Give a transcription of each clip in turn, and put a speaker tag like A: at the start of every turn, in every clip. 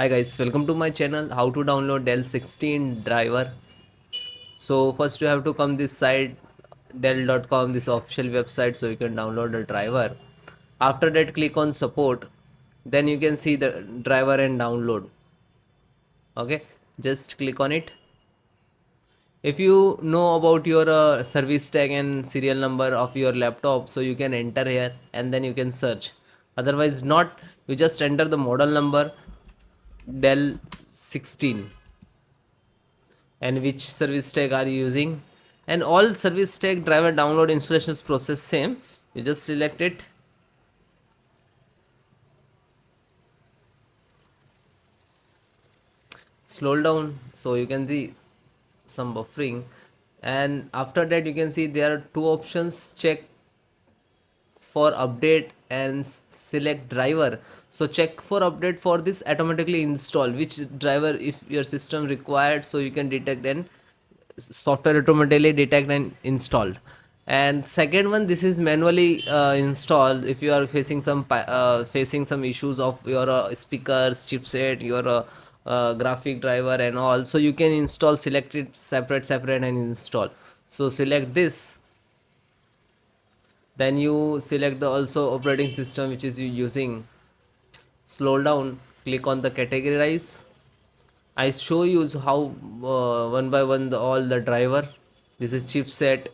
A: Hi guys, welcome to my channel. How to download Dell 16 driver. So first you have to come this site dell.com, this official website, so you can download the driver. After that click on support, then you can see the driver and download. Okay, just click on it. If you know about your service tag and serial number of your laptop, so you can enter here and then you can search. Otherwise not, you just enter the model number Dell 16 and which service tag are you using, and all service tag driver download installations process same. You just select it, scroll down so you can see some buffering, and after that you can see there are two options: check for update and select driver. So check for update, for this automatically install which driver if your system required, so you can detect and software automatically detect and installed. And second one, this is manually installed if you are facing facing some issues of your speakers, chipset, your graphic driver and all, so you can install, select it separate and install. So select this, then you select the also operating system which is you using. Slow down, click on the categorize. I show you how one by one all the driver. This is chipset,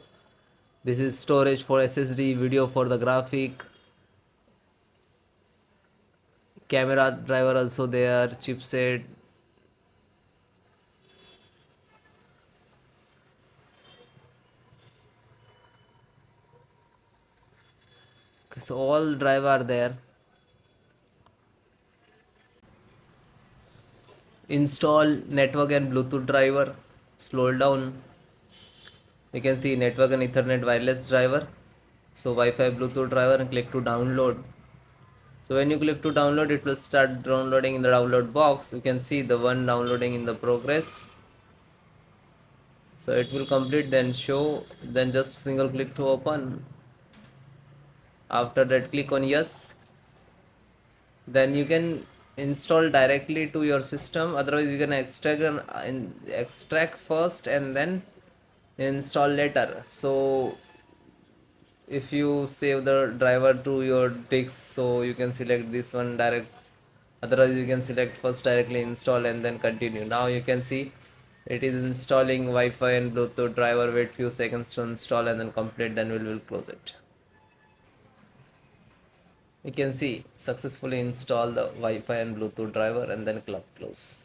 A: this is storage for SSD, video for the graphic, camera driver also there, chipset. So all driver are there. Install network and Bluetooth driver. Scroll down, you can see network and Ethernet wireless driver. So Wi-Fi Bluetooth driver, and click to download. So when you click to download, it will start downloading in the download box. You can see the one downloading in the progress. So it will complete, then show, then just single click to open. After that click on yes, then you can install directly to your system. Otherwise you can extract first and then install later. So if you save the driver to your disk, so you can select this one direct. Otherwise you can select first directly install and then continue. Now you can see it is installing Wi-Fi and Bluetooth driver. Wait few seconds to install and then complete, then we will close it. You can see successfully install the Wi-Fi and Bluetooth driver and then close.